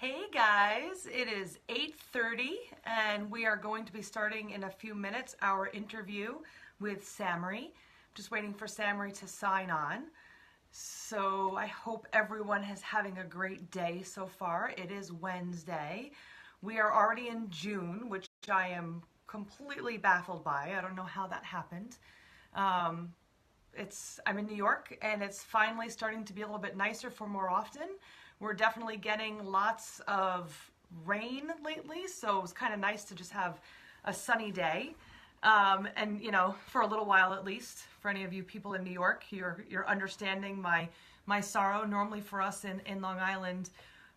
Hey guys, it is 8:30 and we are going to be starting in a few minutes our interview with Samary. Just waiting for Samary to sign on. So I hope everyone is having a great day so far. It is Wednesday. We are already in June, which I am completely baffled by. I don't know how that happened. Um, I'm in New York and it's finally starting to be a little bit nicer for more often. We're definitely getting lots of rain lately, so it was kind of nice to just have a sunny day. And for a little while at least, for any of you people in New York, you're understanding my sorrow. Normally for us in Long Island,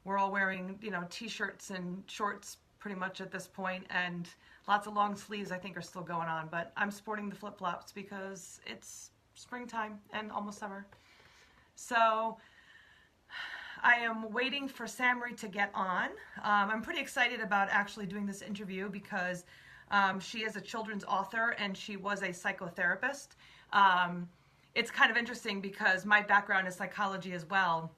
we're all wearing t-shirts and shorts pretty much at this point, and lots of long sleeves I think are still going on. But I'm sporting the flip-flops because it's springtime and almost summer. So I am waiting for Samary to get on. I'm pretty excited about actually doing this interview because she is a children's author and she was a psychotherapist. It's kind of interesting because my background is psychology as well.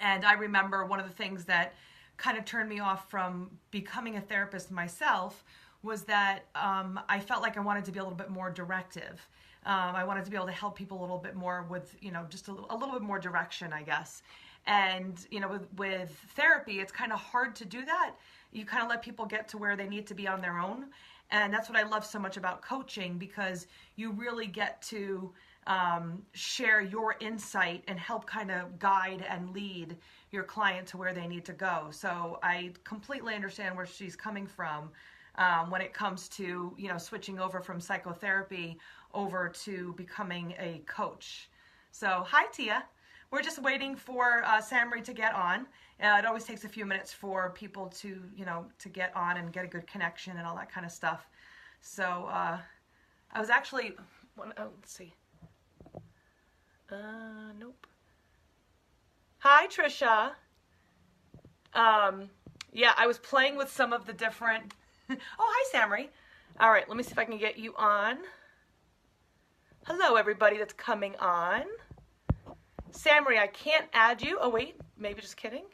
And I remember one of the things that kind of turned me off from becoming a therapist myself was that I felt like I wanted to be a little bit more directive. I wanted to be able to help people a little bit more with, just a little bit more direction, I guess. And, with therapy, it's kind of hard to do that. You kind of let people get to where they need to be on their own. And that's what I love so much about coaching, because you really get to share your insight and help kind of guide and lead your client to where they need to go. So I completely understand where she's coming from when it comes to, switching over from psychotherapy over to becoming a coach. So, hi, Tia. We're just waiting for Samary to get on. It always takes a few minutes for people to, to get on and get a good connection and all that kind of stuff. So I was actually, let's see. Nope. Hi, Trisha. Yeah, I was playing with some of the different. Oh, hi, Samary. All right, let me see if I can get you on. Hello, everybody that's coming on. Samary, I can't add you. Oh, wait, maybe just kidding.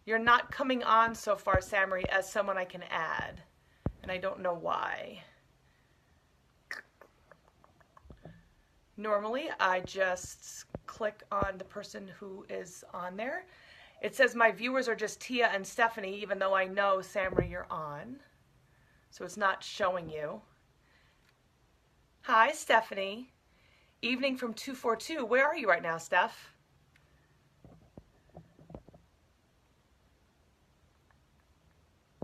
You're not coming on so far, Samary, as someone I can add. And I don't know why. Normally, I just click on the person who is on there. It says my viewers are just Tia and Stephanie, even though I know, Samary, you're on. So it's not showing you. Hi, Stephanie. Evening from 242. Where are you right now, Steph?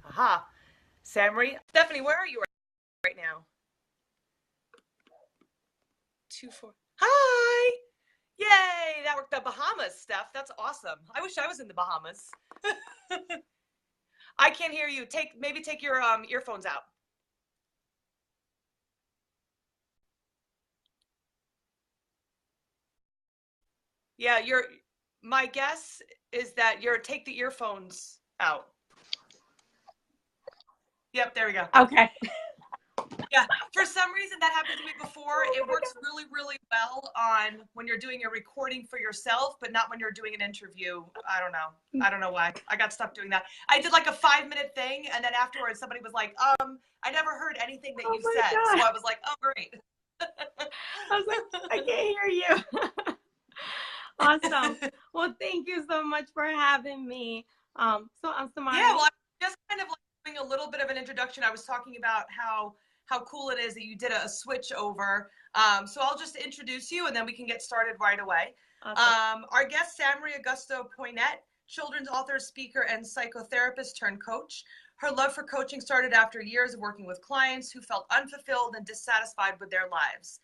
Aha. Samary. Stephanie, where are you right now? 24. Hi. Yay. That worked. The Bahamas, Steph. That's awesome. I wish I was in the Bahamas. I can't hear you. Maybe take your earphones out. Yeah, my guess is that take the earphones out. Yep, there we go. Okay. Yeah, for some reason that happened to me before. It works really, really well on when you're doing a recording for yourself, but not when you're doing an interview. I don't know. I don't know why. I got stuck doing that. I did like a 5-minute thing, and then afterwards somebody was like, I never heard anything that you said. God. So I was like, oh, great. I was like, I can't hear you. Awesome. Well, thank you so much for having me. So I'm Samary. Yeah, well, I'm just kind of like doing a little bit of an introduction. I was talking about how cool it is that you did a switch over. So I'll just introduce you and then we can get started right away. Awesome. Our guest, Samary Augusto Poinette, children's author, speaker, and psychotherapist turned coach. Her love for coaching started after years of working with clients who felt unfulfilled and dissatisfied with their lives.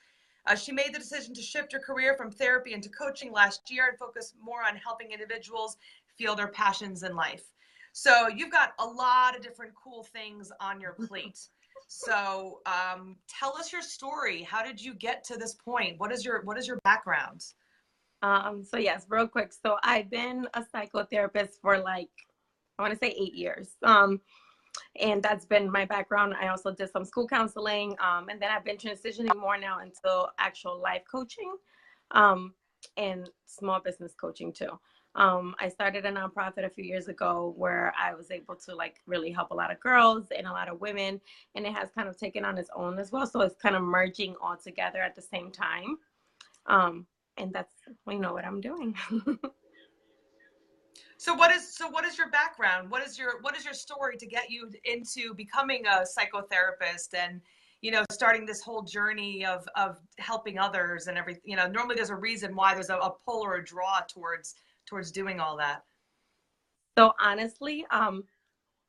She made the decision to shift her career from therapy into coaching last year and focus more on helping individuals feel their passions in life. So you've got a lot of different cool things on your plate. So tell us your story. How did you get to this point? What is your background? So yes, real quick. So I've been a psychotherapist for I want to say 8 years. And that's been my background. I also did some school counseling. And then I've been transitioning more now into actual life coaching and small business coaching too. I started a nonprofit a few years ago where I was able to like really help a lot of girls and a lot of women, and it has kind of taken on its own as well. So it's kind of merging all together at the same time. And that's, you know, what I'm doing. So what is your background? What is your story to get you into becoming a psychotherapist and starting this whole journey of helping others and everything? Normally there's a reason why there's a pull or a draw towards doing all that. So honestly,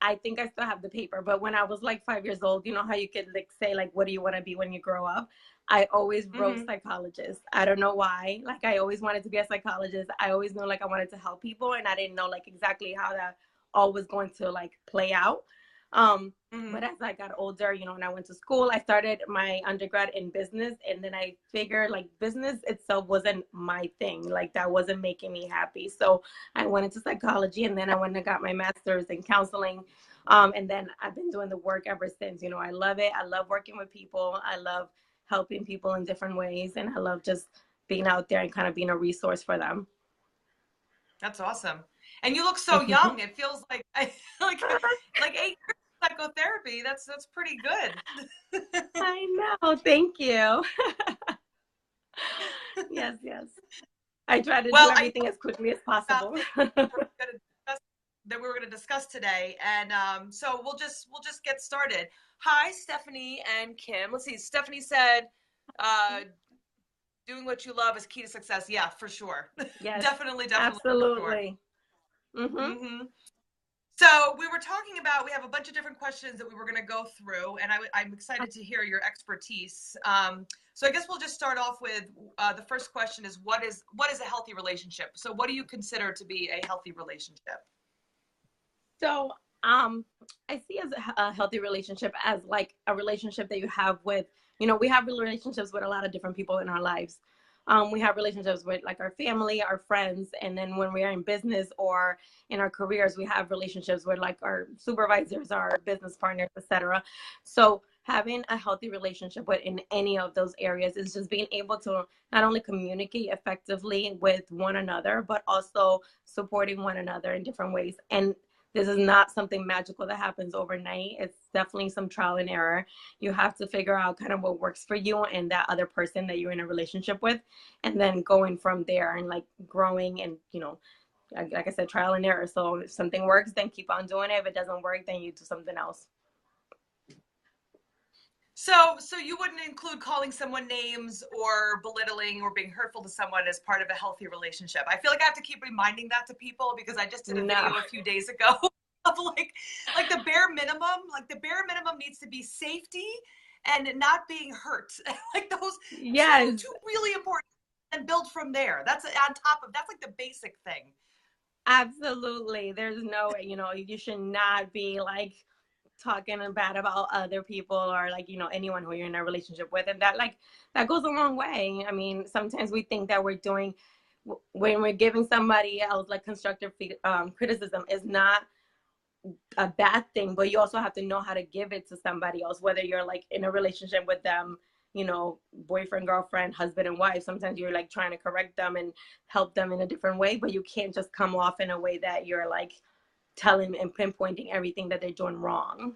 I think I still have the paper, but when I was like 5 years old, you know how you could like say like, what do you want to be when you grow up? I always wrote Mm-hmm. psychologist. I don't know why. Like I always wanted to be a psychologist. I always knew like I wanted to help people, and I didn't know like exactly how that all was going to like play out. Um, Mm-hmm. but as I got older, you know, when I went to school, I started my undergrad in business, and then I figured like business itself wasn't my thing. Like that wasn't making me happy. So I went into psychology, and then I went and got my master's in counseling. And then I've been doing the work ever since. You know, I love it. I love working with people. I love helping people in different ways, and I love just being out there and kind of being a resource for them. That's awesome. And you look so young. It feels like like 8 years of psychotherapy. That's pretty good. I know. Thank you. Yes, yes. I try to do Well, I everything as quickly as about possible. things that we were going to discuss today, and so we'll just get started. Hi, Stephanie and Kim. Let's see. Stephanie said, uh, "Doing what you love is key to success." Yeah, for sure. Yes, Definitely, for sure. absolutely. Hmm. hmm So we were talking about. We have a bunch of different questions that we were going to go through, and I'm excited to hear your expertise. So I guess we'll just start off with the first question: is what is a healthy relationship? So what do you consider to be a healthy relationship? So, I see as a healthy relationship as like a relationship that you have with, you know, we have relationships with a lot of different people in our lives. We have relationships with like our family, our friends, and then when we are in business or in our careers, we have relationships with like our supervisors, our business partners, etc. So having a healthy relationship with in any of those areas is just being able to not only communicate effectively with one another, but also supporting one another in different ways. And this is not something magical that happens overnight. It's definitely some trial and error. You have to figure out kind of what works for you and that other person that you're in a relationship with, and then going from there and like growing and, you know, like I said, trial and error. So if something works, then keep on doing it. If it doesn't work, then you do something else. So you wouldn't include calling someone names or belittling or being hurtful to someone as part of a healthy relationship. I feel like I have to keep reminding that to people because I just did a No. video a few days ago of like the bare minimum needs to be safety and not being hurt. Like those two Yes, two really important, and build from there. That's on top of that's like the basic thing. absolutely. There's no way, you know, you should not be like talking bad about other people or like, you know, anyone who you're in a relationship with, and that like that goes a long way. I mean, sometimes we think that we're doing when we're giving somebody else like constructive criticism is not a bad thing, but you also have to know how to give it to somebody else, whether you're like in a relationship with them, you know, boyfriend, girlfriend, husband and wife. Sometimes you're like trying to correct them and help them in a different way, but you can't just come off in a way that you're like telling and pinpointing everything that they're doing wrong.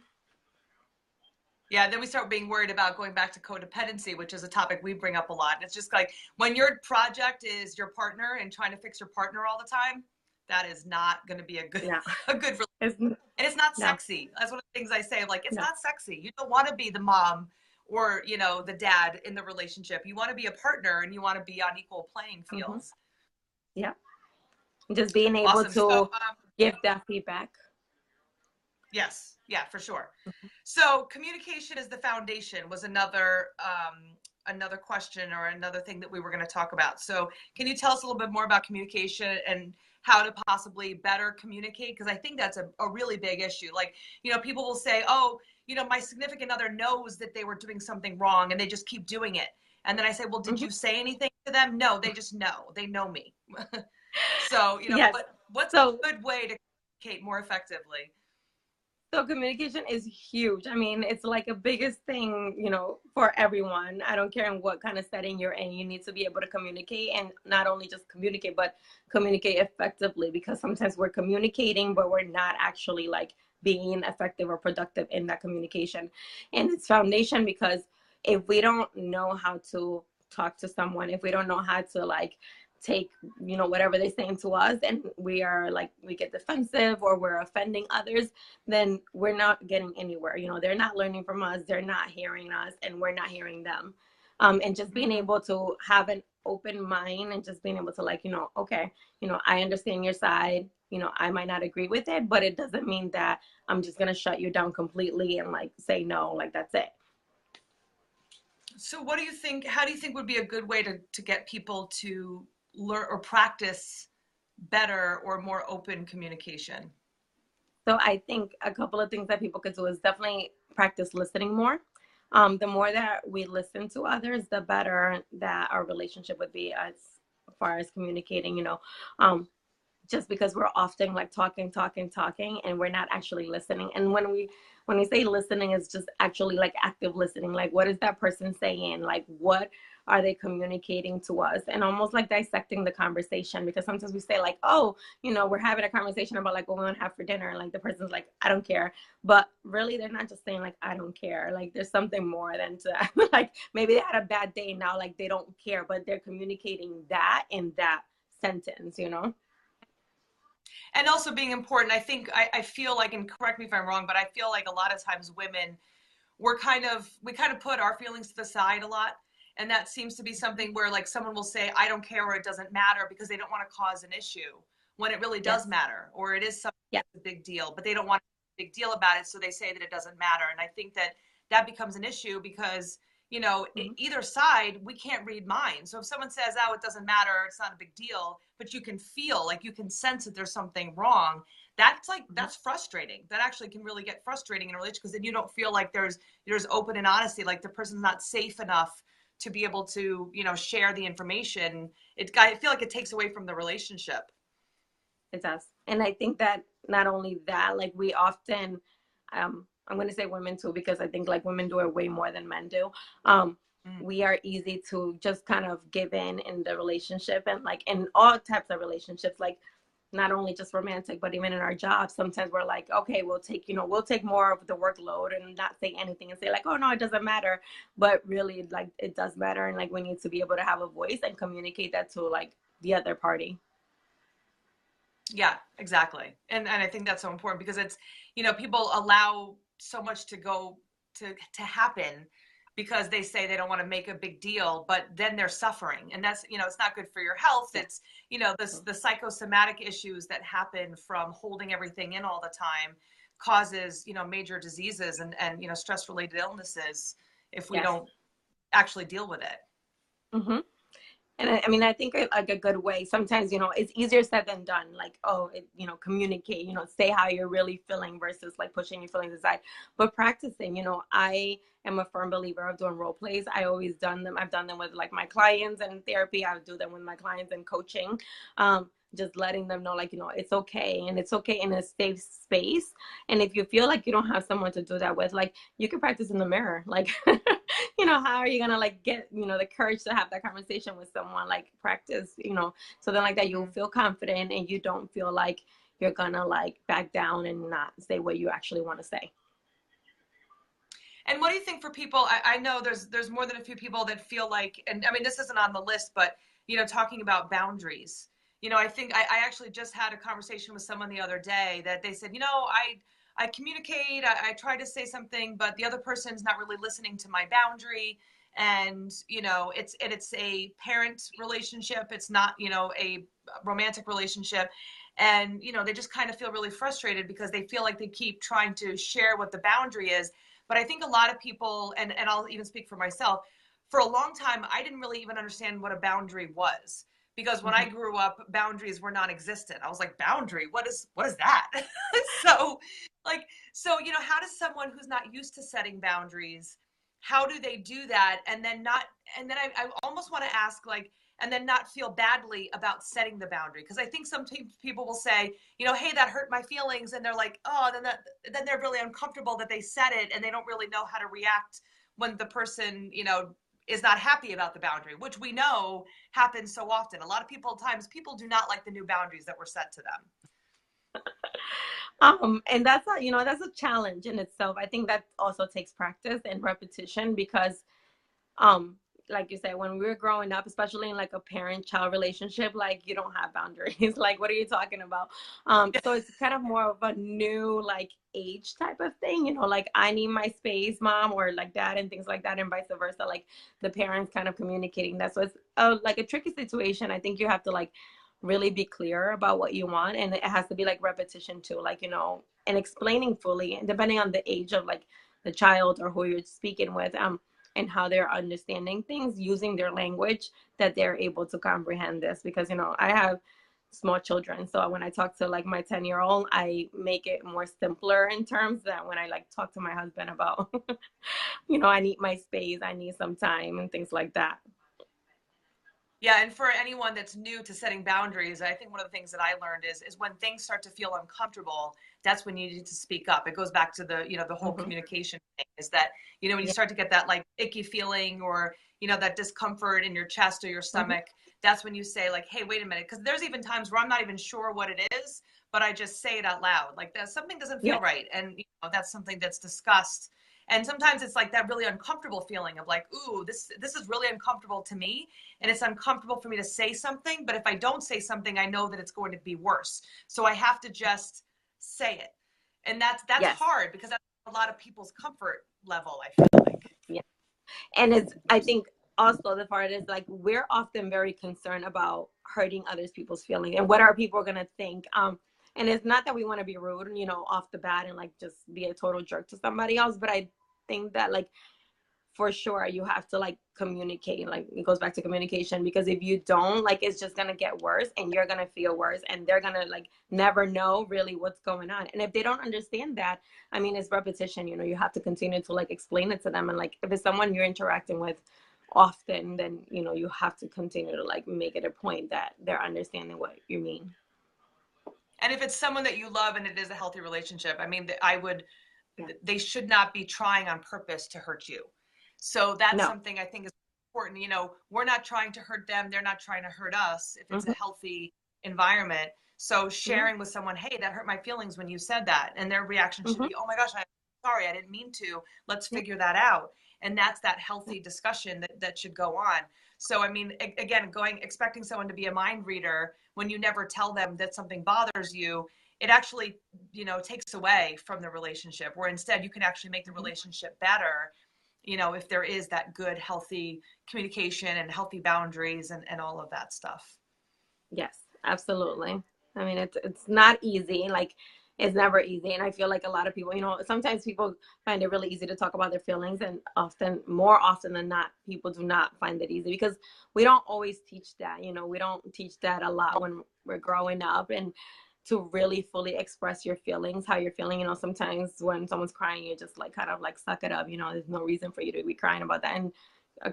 Yeah, then we start being worried about going back to codependency, which is a topic we bring up a lot. It's just like when your project is your partner and trying to fix your partner all the time, that is not going to be a good No, a good it's relationship. And it's not no, sexy. That's one of the things I say. Like, it's no. not sexy. You don't want to be the mom or, the dad in the relationship. You want to be a partner and you want to be on equal playing Hmm. fields. Yeah, just being able Awesome. So, to give that feedback. yes, yeah, for sure. So communication is the foundation was another question or another thing that we were going to talk about. So can you tell us a little bit more about communication and how to possibly better communicate? Because I think that's a really big issue. Like, people will say, oh, my significant other knows that they were doing something wrong and they just keep doing it. And then I say, well, did Hmm. you say anything to them? No, they just know. They know me. So, Yes. what's So a good way to communicate more effectively? So communication is huge. I mean, it's like a biggest thing, for everyone. I don't care in what kind of setting you're in. You need to be able to communicate, and not only just communicate, but communicate effectively, because sometimes we're communicating, but we're not actually like being effective or productive in that communication. And it's foundation, because if we don't know how to talk to someone, if we don't know how to like take whatever they're saying to us, and we get defensive or we're offending others, then we're not getting anywhere. They're not learning from us, they're not hearing us, and we're not hearing them. And just being Mm-hmm. able to have an open mind, and just being able to like, okay, I understand your side. I might not agree with it, but it doesn't mean that I'm just gonna shut you down completely and like say no, like that's it. So what do you think, how do you think would be a good way to get people to learn or practice better or more open communication? So I think a couple of things that people could do is definitely practice listening more. The more that we listen to others, the better that our relationship would be as far as communicating. Um, just because we're often like talking, and we're not actually listening. And when we say listening, is just actually like active listening. Like, what is that person saying? Like, what are they communicating to us? And almost like dissecting the conversation, because sometimes we say like, oh, we're having a conversation about like what we want to have for dinner, and like the person's like, I don't care. But really, they're not just saying like, I don't care. Like, there's something more than that. Like, maybe they had a bad day, now like they don't care, but they're communicating that in that sentence. And also being important, I think, I feel like, and correct me if I'm wrong, but I feel like a lot of times women, we kind of put our feelings to the side a lot. And that seems to be something where like someone will say, I don't care, or it doesn't matter, because they don't want to cause an issue when it really does Yes. matter, or it is something Yeah. that's a big deal, but they don't want a big deal about it. So they say that it doesn't matter. And I think that that becomes an issue because, Mhm. either side, we can't read minds. So if someone says, oh, it doesn't matter, it's not a big deal, but you can feel like you can sense that there's something wrong, Mhm. that's frustrating. That actually can really get frustrating in a relationship, because then you don't feel like there's open and honesty, like the person's not safe enough to be able to share the information. I feel like it takes away from the relationship. It does. And I think that not only that, like we often, I'm going to say women too, because I think like women do it way more than men do. Um, Mm. we are easy to just kind of give in the relationship, and like in all types of relationships, like not only just romantic, but even in our jobs, sometimes we're like, okay, we'll take more of the workload and not say anything and say like, oh no, it doesn't matter. But really, like it does matter. And like we need to be able to have a voice and communicate that to like the other party. Yeah, exactly. And I think that's so important, because it's, people allow so much to go to happen because they say they don't want to make a big deal, but then they're suffering. And that's, it's not good for your health. Yeah. It's, the psychosomatic issues that happen from holding everything in all the time causes, major diseases and stress related illnesses if we Yes. don't actually deal with it. Mm-hmm. And I mean, I think like a good way. Sometimes, it's easier said than done. Like, oh, communicate. Say how you're really feeling versus like pushing your feelings aside. But practicing. I am a firm believer of doing role plays. I always done them. I've done them with like my clients in therapy. I do them with my clients in coaching. Just letting them know, like, it's okay, and it's okay in a safe space. And if you feel like you don't have someone to do that with, like, you can practice in the mirror, like. How are you gonna like get the courage to have that conversation with someone? Like practice, so then like that you'll Mhm. feel confident, and you don't feel like you're gonna like back down and not say what you actually want to say. And what do you think for people? I know there's more than a few people that feel like, and I mean, this isn't on the list, but talking about boundaries. I think I actually just had a conversation with someone the other day that they said, I communicate, I try to say something, but the other person's not really listening to my boundary. And it's a parent relationship. It's not a romantic relationship. And they just kind of feel really frustrated because they feel like they keep trying to share what the boundary is. But I think a lot of people, and I'll even speak for myself, for a long time, I didn't really even understand what a boundary was. Because when I Mm-hmm. grew up, boundaries were non-existent. I was like, boundary? What is that? so like, how does someone who's not used to setting boundaries, how do they do that? And then I almost want to ask, like, and then not feel badly about setting the boundary. Because I think some people will say, you know, hey, that hurt my feelings, and they're like, oh, then they're really uncomfortable that they said it, and they don't really know how to react when the person, you know, is not happy about the boundary, which we know happens so often. A lot of people do not like the new boundaries that were set to them. And that's a, you know, that's a challenge in itself. I think that also takes practice and repetition because, um, like you said, when we were growing up, especially in like a parent-child relationship, like you don't have boundaries. Like, what are you talking about? So it's kind of more of a new like age type of thing, you know, like I need my space, mom, or like dad, and things like that, and vice versa. Like the parents kind of communicating that. So it's like a tricky situation. I think you have to like really be clear about what you want, and it has to be like repetition too, like, you know, and explaining fully, and depending on the age of like the child or who you're speaking with, and how they're understanding things, using their language that they're able to comprehend this. Because, you know, I have small children, so when I talk to like my 10-year-old, I make it more simpler in terms that when I like talk to my husband about you know, I need my space, I need some time, and things like that. Yeah, and for anyone that's new to setting boundaries, I think one of the things that I learned is when things start to feel uncomfortable, that's when you need to speak up. It goes back to the, you know, the whole Hmm. communication thing, is that, you know, when you Yeah. start to get that like icky feeling, or, you know, that discomfort in your chest or your Hmm. stomach, that's when you say like, hey, wait a minute. Because there's even times where I'm not even sure what it is, but I just say it out loud. Like that something doesn't Yeah. feel right. And, you know, that's something that's discussed. And sometimes it's like that really uncomfortable feeling of like, ooh, this is really uncomfortable to me, and it's uncomfortable for me to say something, but if I don't say something, I know that it's going to be worse. So I have to just say it. And that's Yes. hard, because that's a lot of people's comfort level, I feel like. Yeah. And it's, I think also the part is like we're often very concerned about hurting others people's feelings and what are people going to think. And it's not that we want to be rude, you know, off the bat and like just be a total jerk to somebody else, but I think that like for sure you have to like communicate. Like it goes back to communication, because if you don't, like it's just gonna get worse and you're gonna feel worse, and they're gonna like never know really what's going on. And if they don't understand that, I mean, it's repetition, you know, you have to continue to like explain it to them. And like if it's someone you're interacting with often, then you know you have to continue to like make it a point that they're understanding what you mean. And if it's someone that you love and it is a healthy relationship, I mean, Yeah. they should not be trying on purpose to hurt you. So that's No. something I think is important. You know, we're not trying to hurt them. They're not trying to hurt us if it's a Hmm. healthy environment. So Hmm. sharing with someone, hey, that hurt my feelings when you said that. And their reaction should Hmm. be, oh my gosh, I'm sorry, I didn't mean to. Let's Yeah. figure that out. And that's that healthy discussion that should go on. So, I mean, again, expecting someone to be a mind reader when you never tell them that something bothers you, it actually, you know, takes away from the relationship, where instead you can actually make the Hmm. relationship better, you know, if there is that good, healthy communication and healthy boundaries and all of that stuff. Yes, absolutely. I mean, it's not easy. Like, it's never easy. And I feel like a lot of people, you know, sometimes people find it really easy to talk about their feelings, and often, more often than not, people do not find it easy because we don't always teach that. You know, we don't teach that a lot when we're growing up, and to really fully express your feelings, how you're feeling. You know, sometimes when someone's crying, you just like kind of like suck it up. You know, there's no reason for you to be crying about that. And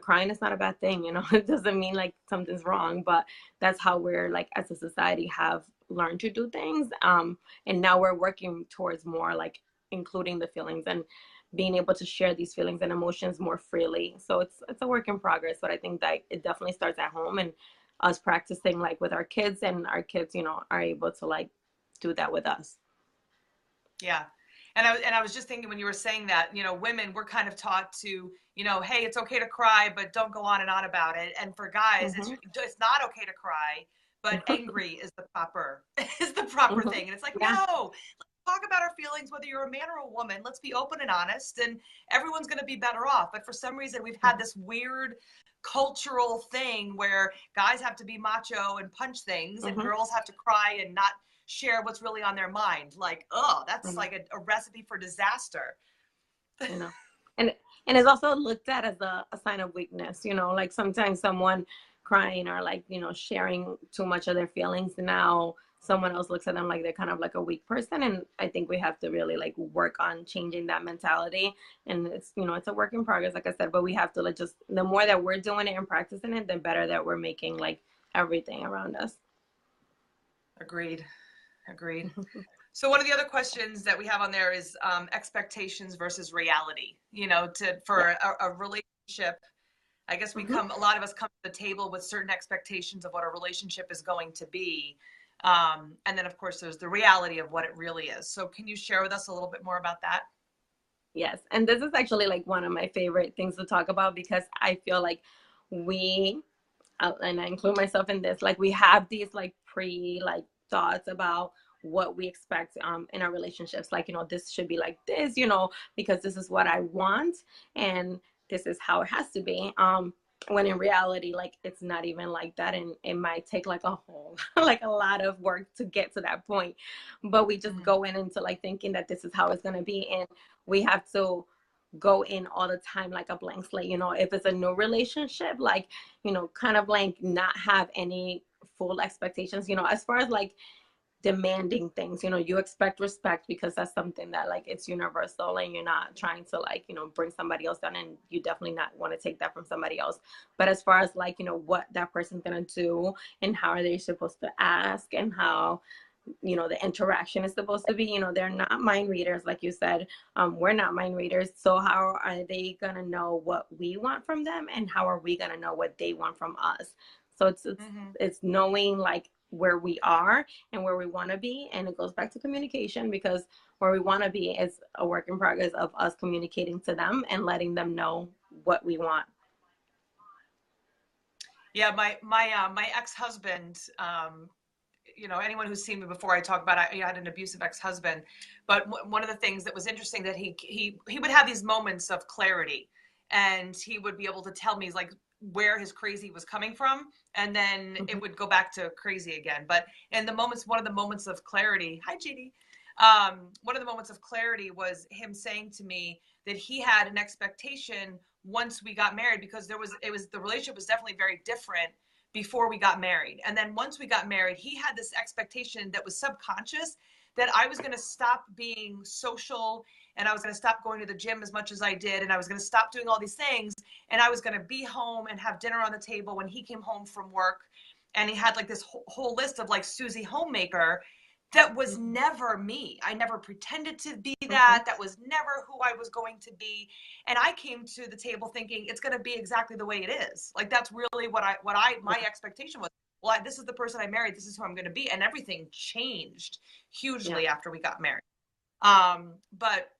crying is not a bad thing. You know, it doesn't mean like something's wrong, but that's how we're like as a society have learned to do things. And now we're working towards more like including the feelings and being able to share these feelings and emotions more freely. So it's a work in progress, but I think that it definitely starts at home, and us practicing like with our kids, and our kids, you know, are able to like do that with us. Yeah. And I was just thinking when you were saying that, you know, women, we're kind of taught to, you know, hey, it's okay to cry, but don't go on and on about it. And for guys, Hmm. it's not okay to cry, but angry is the proper is the proper Hmm. thing. And it's like, Yeah. no, let's talk about our feelings, whether you're a man or a woman. Let's be open and honest, and everyone's going to be better off. But for some reason, we've had this weird cultural thing where guys have to be macho and punch things, and Hmm. girls have to cry and not share what's really on their mind. Like, oh, that's Hmm. like a recipe for disaster. You know, and and it's also looked at as a sign of weakness. You know, like sometimes someone crying or like, you know, sharing too much of their feelings now someone else looks at them like they're kind of like a weak person. And I think we have to really like work on changing that mentality. And it's, you know, it's a work in progress, like I said, but we have to like just, the more that we're doing it and practicing it, the better that we're making like everything around us. Agreed. Agreed. So one of the other questions that we have on there is expectations versus reality. You know, for a relationship, I guess a lot of us come to the table with certain expectations of what a relationship is going to be. And then of course there's the reality of what it really is. So can you share with us a little bit more about that? Yes. And this is actually like one of my favorite things to talk about, because I feel like we, and I include myself in this, like we have these like like thoughts about what we expect in our relationships. Like, you know, this should be like this, you know, because this is what I want and this is how it has to be. When in reality, like it's not even like that, and it might take like a whole like a lot of work to get to that point. But we just go in into like thinking that this is how it's going to be, and we have to go in all the time like a blank slate. You know, if it's a new relationship, like, you know, kind of like not have any full expectations, you know, as far as like demanding things. You know, you expect respect because that's something that like it's universal, and you're not trying to like, you know, bring somebody else down, and you definitely not want to take that from somebody else. But as far as like, you know, what that person's gonna do and how are they supposed to ask, and how, you know, the interaction is supposed to be, you know, they're not mind readers, like you said. We're not mind readers, so how are they gonna know what we want from them, and how are we gonna know what they want from us? So it's knowing like where we are and where we want to be, and it goes back to communication, because where we want to be is a work in progress of us communicating to them and letting them know what we want. Yeah, my ex-husband, you know, anyone who's seen me before, I talk about I had an abusive ex-husband, but one of the things that was interesting that he would have these moments of clarity, and he would be able to tell me like where his crazy was coming from, and then it would go back to crazy again. But in the moments, one of the moments of clarity, hi GD, one of the moments of clarity was him saying to me that he had an expectation once we got married, because the relationship was definitely very different before we got married. And then once we got married, he had this expectation that was subconscious that I was going to stop being social, and I was going to stop going to the gym as much as I did, and I was going to stop doing all these things, and I was going to be home and have dinner on the table when he came home from work. And he had like this whole list of like Susie Homemaker. That was never me. I never pretended to be that. That was never who I was going to be. And I came to the table thinking it's going to be exactly the way it is. Like that's really my expectation was. Well, this is the person I married. This is who I'm going to be. And everything changed hugely after we got married. But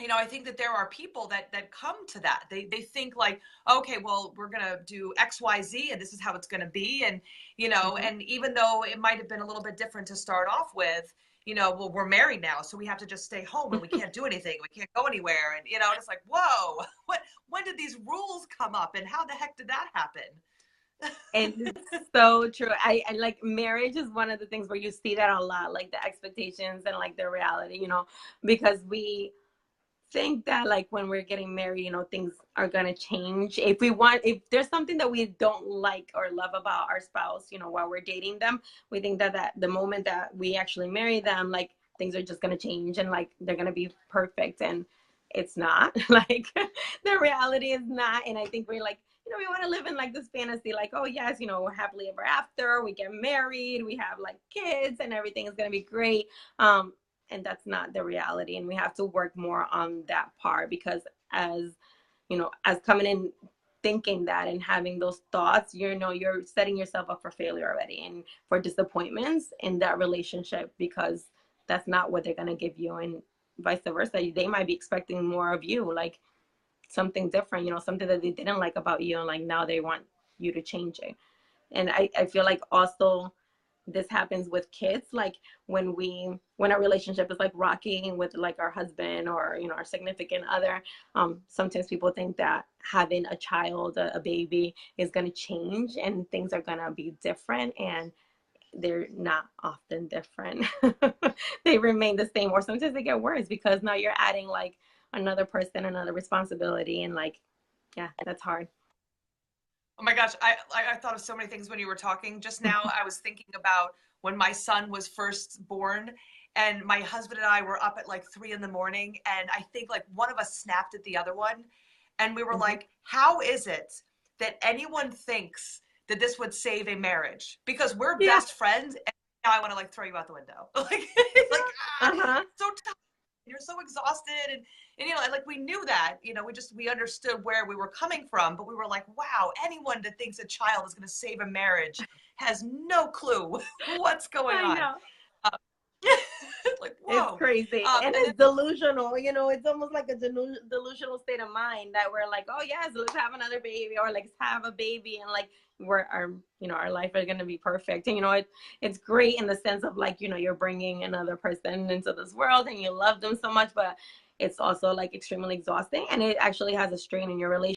you know, I think that there are people that come to that. They think like, okay, well, we're going to do X, Y, Z, and this is how it's going to be. And, you know, and even though it might have been a little bit different to start off with, you know, well, we're married now, so we have to just stay home and we can't do anything. We can't go anywhere. And, you know, and it's like, whoa, when did these rules come up and how the heck did that happen? And it's so true. I like marriage is one of the things where you see that a lot, like the expectations and like the reality, you know, because we think that like when we're getting married, you know, things are gonna change. If there's something that we don't like or love about our spouse, you know, while we're dating them, we think that the moment that we actually marry them, like things are just gonna change and like they're gonna be perfect, and it's not. Like the reality is not. And I think we're like, you know, we want to live in like this fantasy, like, oh yes, you know, we're happily ever after, we get married, we have like kids, and everything is gonna be great. And that's not the reality, and we have to work more on that part, because as you know, as coming in thinking that and having those thoughts, you know, you're setting yourself up for failure already and for disappointments in that relationship, because that's not what they're going to give you, and vice versa. They might be expecting more of you, like something different, you know, something that they didn't like about you, and like now they want you to change it. And I feel like also this happens with kids, like when our relationship is like rocking with like our husband or, you know, our significant other, sometimes people think that having a child, a baby, is going to change and things are going to be different, and they're not often different. They remain the same, or sometimes they get worse, because now you're adding like another person, another responsibility, and like, yeah, that's hard. Oh my gosh, I thought of so many things when you were talking just now. I was thinking about when my son was first born, and my husband and I were up at like 3 in the morning, and I think like one of us snapped at the other one, and we were Mhm. like, how is it that anyone thinks that this would save a marriage? Because we're Yeah. best friends, and now I want to like throw you out the window. Like, like Uh-huh. so tired, you're so exhausted, and you know, and like we knew that, you know, we understood where we were coming from, but we were like, wow, anyone that thinks a child is going to save a marriage has no clue what's going I on. know. Uh, like, It's whoa. crazy. And And then it's delusional. You know, it's almost like a delusional state of mind that we're like, oh, yes, let's have another baby or let's have a baby. And like, our life is going to be perfect. And, it's great in the sense of like, you're bringing another person into this world and you love them so much, but it's also like extremely exhausting. And it actually has a strain in your relationship.